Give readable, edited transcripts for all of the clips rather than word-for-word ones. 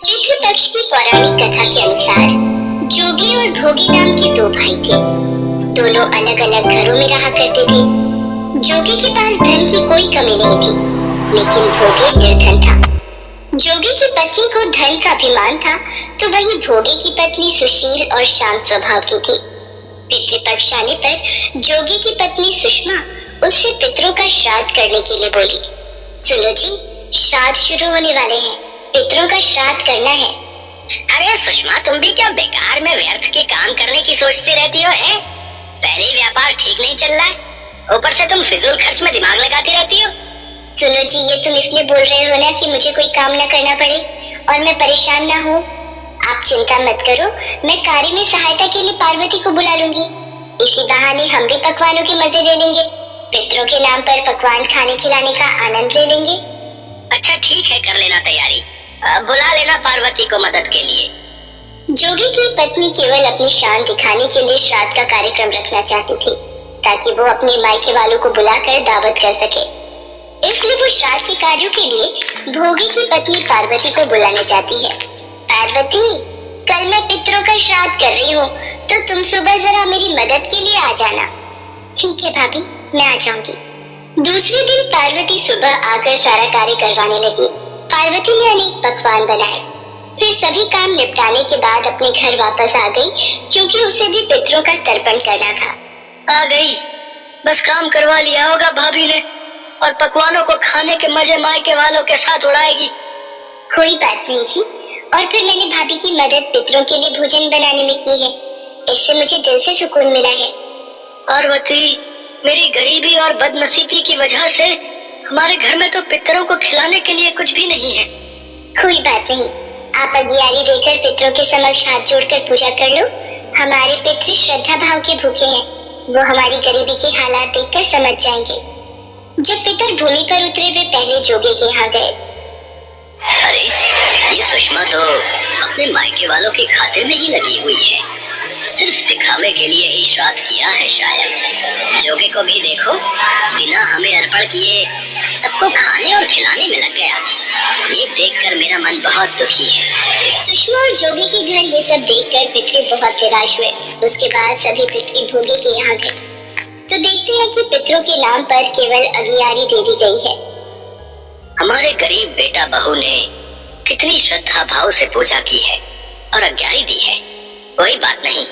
पितृपक्ष की पौराणिक कथा के अनुसार जोगी और भोगी नाम के दो भाई थे। दोनों अलग अलग घरों में रहा करते थे। जोगी के पास धन की कोई कमी नहीं थी, लेकिन भोगी निर्धन था। जोगी की पत्नी को धन का अभिमान था, तो वही भोगी की पत्नी सुशील और शांत स्वभाव की थी। पितृपक्ष आने पर जोगी की पत्नी सुषमा उससे पितरों का श्राद्ध करने के लिए बोली। सुनो जी, श्राद्ध शुरू होने वाले हैं, पितरों का श्राद्ध करना है। अरे सुषमा, तुम भी क्या बेकार में व्यर्थ के काम करने की सोचती रहती हो है? पहले ही व्यापार ठीक नहीं चल रहा है, ऊपर से तुम फिजूल खर्च में दिमाग लगाती रहती हो। सुनो जी, ये तुम इसलिए बोल रहे हो ना कि मुझे कोई काम न करना पड़े और मैं परेशान ना हूँ। आप चिंता मत करो, मैं कार्य में सहायता के लिए पार्वती को बुला लूंगी। इसी बहाने हम भी पकवानों के मजे ले लेंगे, पितरों के नाम पर पकवान खाने खिलाने का आनंद ले लेंगे। अच्छा ठीक है, कर लेना तैयारी, बुला लेना पार्वती को मदद के लिए। जोगी की पत्नी केवल अपनी शान दिखाने के लिए श्राद्ध का कार्यक्रम रखना चाहती थी, ताकि वो अपने मायके वालों को बुलाकर दावत कर सके। इसलिए वो श्राद्ध के कार्यों के लिए भोगी की पत्नी पार्वती को बुलाने जाती है। पार्वती, कल मैं पितरों का श्राद्ध कर रही हूँ, तो तुम सुबह जरा मेरी मदद के लिए आ जाना। ठीक है भाभी, मैं आ जाऊंगी। दूसरे दिन पार्वती सुबह आकर सारा कार्य करवाने लगी। पार्वती ने अनेक पकवान बनाए, फिर सभी काम निपटाने के बाद अपने घर वापस आ गई, क्योंकि उसे भी पितरों का तर्पण करना था। आ गई, बस काम करवा लिया होगा भाभी ने, और पकवानों को खाने के मजे मायके वालों के साथ उड़ाएगी। कोई बात नहीं जी, और फिर मैंने भाभी की मदद पितरों के लिए भोजन बनाने में की है, इससे मुझे दिल से सुकून मिला है। पार्वती, मेरी गरीबी और बदनसीबी की वजह से हमारे घर में तो पितरों को खिलाने के लिए कुछ भी नहीं है। कोई बात नहीं, आप अगियारी देकर पितरों के समक्ष हाथ जोड़कर पूजा कर लो। हमारे पितृ श्रद्धा भाव के भूखे हैं, वो हमारी गरीबी के हालात देखकर समझ जाएंगे। जब पितर भूमि पर उतरे वे पहले जोगी के यहाँ गए। अरे, ये सुषमा तो अपने मायके वालों की खातिर में ही लगी हुई है, सिर्फ दिखावे के लिए ही श्राद्ध किया है शायद। जोगी को भी देखो, बिना हमें अर्पण किए सबको खाने और खिलाने में लग गया। ये देखकर मेरा मन बहुत दुखी है। सुषमा और जोगी के घर ये सब देखकर पितृ बहुत निराश हुए। उसके बाद सभी पितृ भोगी के यहाँ गए, तो देखते हैं कि पितरों के नाम पर केवल अगियारी दे दी गई है। हमारे गरीब बेटा बहू ने कितनी श्रद्धा भाव से पूजा की है और अग्यारी दी है। कोई बात नहीं,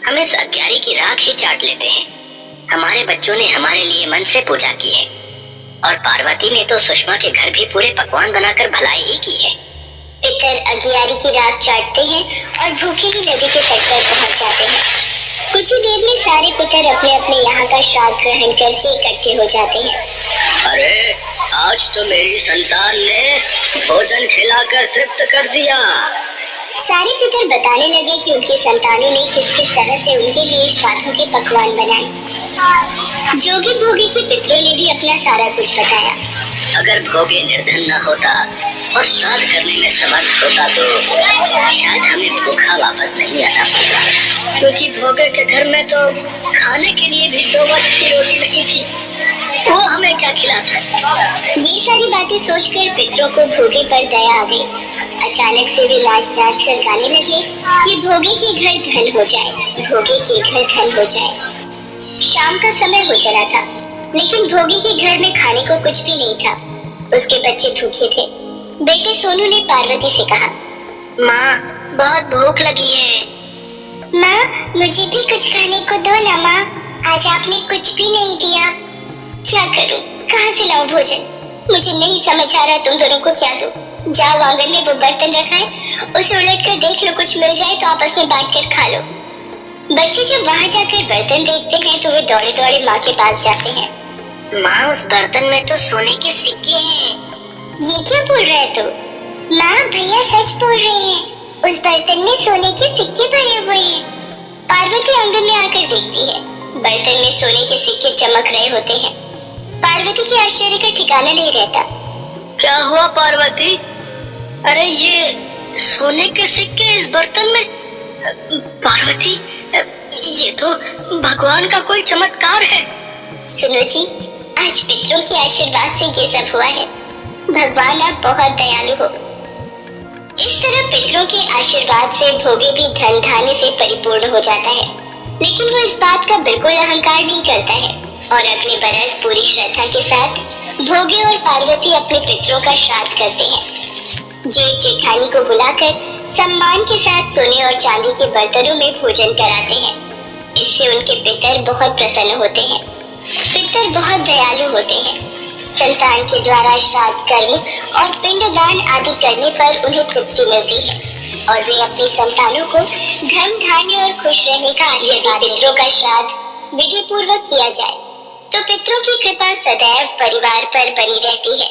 हम इस अग्यारी की राख ही चाट लेते हैं। हमारे बच्चों ने हमारे लिए मन से पूजा की है, और पार्वती ने तो सुषमा के घर भी पूरे पकवान बनाकर भलाई ही की है। पितर अगियारी की राख चाटते हैं और भूखे ही नदी के तट पर पहुंच जाते हैं। कुछ ही देर में सारे पितर अपने अपने यहाँ का श्राद्ध ग्रहण करके इकट्ठे हो जाते हैं। अरे, आज तो मेरी संतान ने भोजन खिलाकर तृप्त कर दिया। सारे पितर बताने लगे कि उनकी संतानों ने किस किस तरह से उनके लिए श्राद्धों के पकवान बनाए। जोगी भोगी के पितरों ने भी अपना सारा कुछ बताया। अगर भोगे निर्धन न होता और श्राद्ध करने में समर्थ होता तो शायद हमें भूखा वापस नहीं आना पड़ता, क्योंकि भोगे के घर में तो खाने के लिए भी 2 वक्त की रोटी नहीं थी। वो हमें क्या खिलाता? ये सारी बातें सोचकर पितरों को भोगे पर दया आ गई। अचानक से वे नाच नाच कर गाने लगे कि भोगे के घर धन हो जाए, भोगे के घर धन हो जाए। शाम का समय हो चला था, लेकिन भोगी के घर में खाने को कुछ भी नहीं था। उसके बच्चे भूखे थे। बेटे सोनू ने पार्वती से कहा, माँ, बहुत भूख लगी है। माँ, मुझे भी कुछ खाने को दो ना माँ, आज आपने कुछ भी नहीं दिया। क्या करूं, कहाँ से लाऊं भोजन? मुझे नहीं समझ आ रहा तुम दोनों को क्या दूं। जाओ, आंगन में वो बर्तन रखा है, उसे उलट कर देख लो, कुछ मिल जाए तो आपस में बांट कर खा लो। बच्चे जब वहाँ जाकर बर्तन देखते हैं तो वे दौड़े दौड़े माँ के पास जाते हैं। माँ, उस बर्तन में तो सोने के सिक्के हैं। ये क्या बोल रहे तू? माँ, भैया सच बोल रहे हैं, उस बर्तन में सोने के सिक्के भरे हुए हैं। पार्वती आंगन में आकर देखती है, बर्तन में सोने के सिक्के चमक रहे होते हैं। पार्वती के आश्चर्य का ठिकाना नहीं रहता। क्या हुआ पार्वती? अरे, ये सोने के सिक्के इस बर्तन में? पार्वती, ये तो भगवान का कोई चमत्कार है। सुनो जी, आज पितरों के आशीर्वाद से ये सब हुआ है। भगवान आप बहुत दयालु हो। इस तरह पितरों के आशीर्वाद से भोगे भी धन धान्य से परिपूर्ण हो जाता है, लेकिन वो इस बात का बिल्कुल अहंकार नहीं करता है और अगले बरस पूरी श्रद्धा के साथ भोगे और पार्वती अपने पितरों का श्राद्ध करते हैं। जेठ जेठानी को बुलाकर सम्मान के साथ सोने और चांदी के बर्तनों में भोजन कराते हैं। इससे उनके पितर बहुत प्रसन्न होते हैं। पितर बहुत दयालु होते हैं। संतान के द्वारा श्राद्ध कर्म और पिंडदान आदि करने पर उन्हें तृप्ति मिलती है और वे अपनी संतानों को धन धान्य और खुश रहने का आशीर्वाद। पितरों का श्राद्ध विधि पूर्वक किया जाए तो पितरों की कृपा सदैव परिवार पर बनी रहती है।